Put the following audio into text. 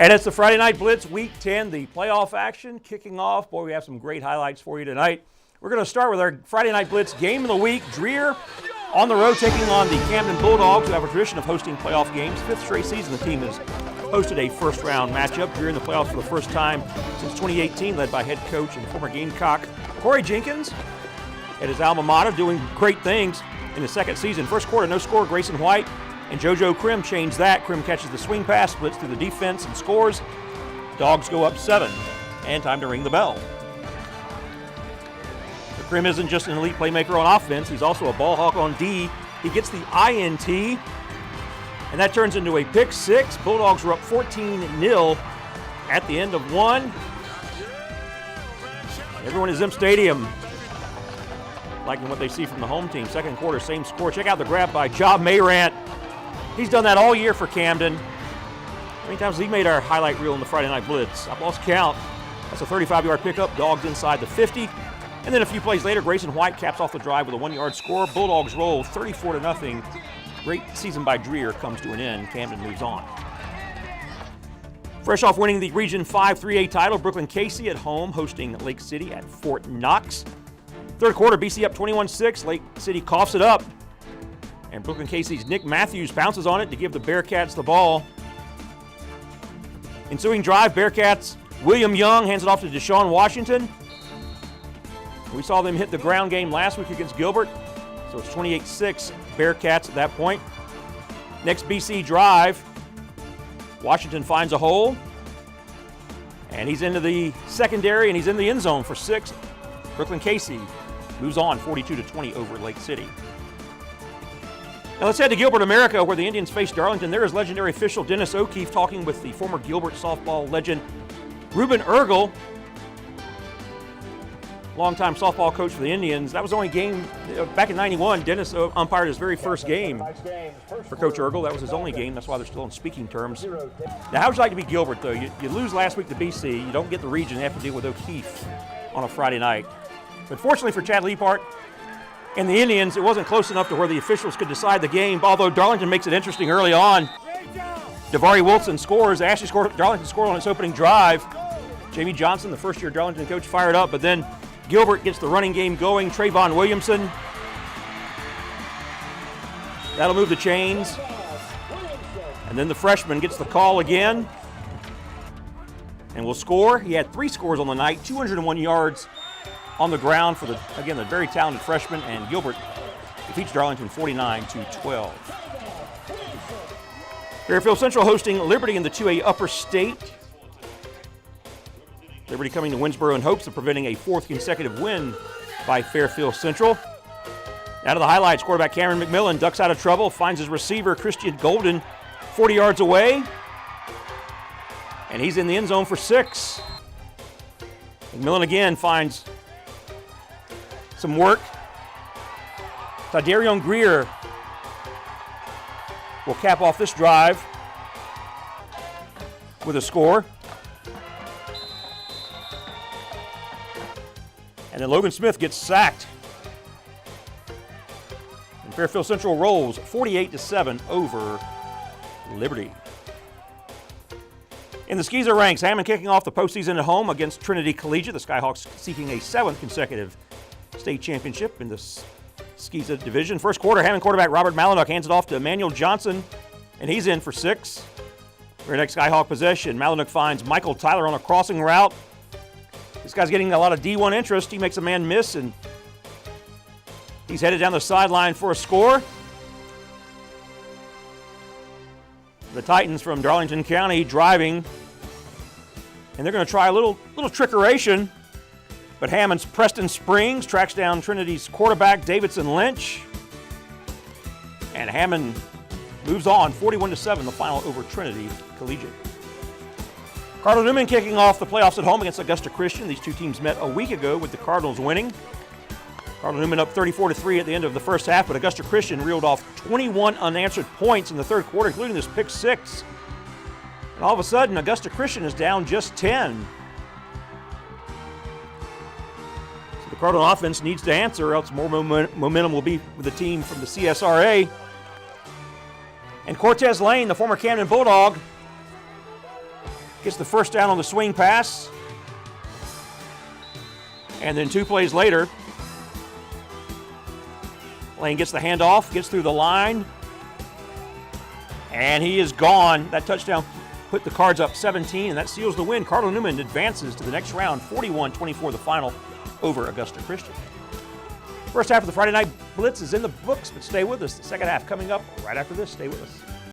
And it's the Friday Night Blitz Week 10, the playoff action kicking off. Boy, we have some great highlights for you tonight. We're going to start with our Friday Night Blitz game of the week. Dreer on the road taking on the Camden Bulldogs, who have a tradition of hosting playoff games. Fifth straight season the team has hosted a first-round matchup. Dreer in the playoffs for the first time since 2018, led by head coach and former Gamecock Corey Jenkins at his alma mater, doing great things in the second season. First quarter, no score, Grayson White and JoJo Krim changed that. Krim catches the swing pass, splits through the defense, and scores. Dogs go up 7, and time to ring the bell. But Krim isn't just an elite playmaker on offense. He's also a ball hawk on D. He gets the INT, and that turns into a pick 6. Bulldogs were up 14-0 at the end of 1. Everyone in Zim Stadium liking what they see from the home team. Second quarter, same score. Check out the grab by Job Mayrant. He's done that all year for Camden. How many times has he made our highlight reel in the Friday Night Blitz? I've lost count. That's a 35-yard pickup. Dogs inside the 50. And then a few plays later, Grayson White caps off the drive with a 1-yard score. Bulldogs roll 34-0. Great season by Dreer comes to an end. Camden moves on. Fresh off winning the Region 5 3A title, Brooklyn Casey at home hosting Lake City at Fort Knox. Third quarter, BC up 21-6. Lake City coughs it up. And Brooklyn Casey's Nick Matthews bounces on it to give the Bearcats the ball. Ensuing drive, Bearcats, William Young hands it off to Deshaun Washington. We saw them hit the ground game last week against Gilbert. So it's 28-6 Bearcats at that point. Next BC drive, Washington finds a hole. And he's into the secondary, and he's in the end zone for 6. Brooklyn Casey moves on 42-20 over Lake City. Now let's head to Gilbert, America, where the Indians face Darlington. There is legendary official Dennis O'Keefe talking with the former Gilbert softball legend Ruben Ergel, longtime softball coach for the Indians. That was the only game back in '91. Dennis umpired his very first game for Coach Ergel. That was his only game. That's why they're still in speaking terms. Now, how would you like to be Gilbert, though? You lose last week to BC. You don't get the region. You have to deal with O'Keefe on a Friday night. But fortunately for Chad Leapart and the Indians, it wasn't close enough to where the officials could decide the game, although Darlington makes it interesting early on. Davari Wilson scores. Darlington scored on its opening drive. Jamie Johnson, the first-year Darlington coach, fired up, but then Gilbert gets the running game going. Trayvon Williamson. That'll move the chains. And then the freshman gets the call again and will score. He had 3 scores on the night, 201 yards on the ground for the very talented freshman, and Gilbert defeats Darlington 49-12. Fairfield Central hosting Liberty in the 2A Upper State. Liberty coming to Winsboro in hopes of preventing a 4th consecutive win by Fairfield Central. Now to the highlights. Quarterback Cameron McMillan ducks out of trouble, finds his receiver Christian Golden 40 yards away, and he's in the end zone for 6. McMillan again finds some work. Tadarion Greer will cap off this drive with a score. And then Logan Smith gets sacked. And Fairfield Central rolls 48-7 over Liberty. In the Skeezer ranks, Hammond kicking off the postseason at home against Trinity Collegiate. The Skyhawks seeking a 7th consecutive state championship in the Skeezer division. First quarter, Hammond quarterback Robert Malinock hands it off to Emmanuel Johnson, and he's in for 6. Very next Skyhawk possession, Malinock finds Michael Tyler on a crossing route. This guy's getting a lot of D1 interest. He makes a man miss, and he's headed down the sideline for a score. The Titans from Darlington County driving, and they're going to try a little trickeration. But Hammond's Preston Springs tracks down Trinity's quarterback, Davidson Lynch. And Hammond moves on, 41-7, the final over Trinity Collegiate. Cardinal Newman kicking off the playoffs at home against Augusta Christian. These two teams met a week ago with the Cardinals winning. Cardinal Newman up 34-3 at the end of the first half, but Augusta Christian reeled off 21 unanswered points in the third quarter, including this pick 6. And all of a sudden, Augusta Christian is down just 10. Cardinal offense needs to answer, or else more momentum will be with the team from the CSRA. And Cortez Lane, the former Camden Bulldog, Gets the first down on the swing pass. And then 2 plays later, Lane gets the handoff, gets through the line, and he is gone. That touchdown put the Cards up 17, and that seals the win. Cardinal Newman advances to the next round, 41-24 the final over Augusta Christian. First half of the Friday Night Blitz is in the books, but stay with us. The second half coming up right after this. Stay with us.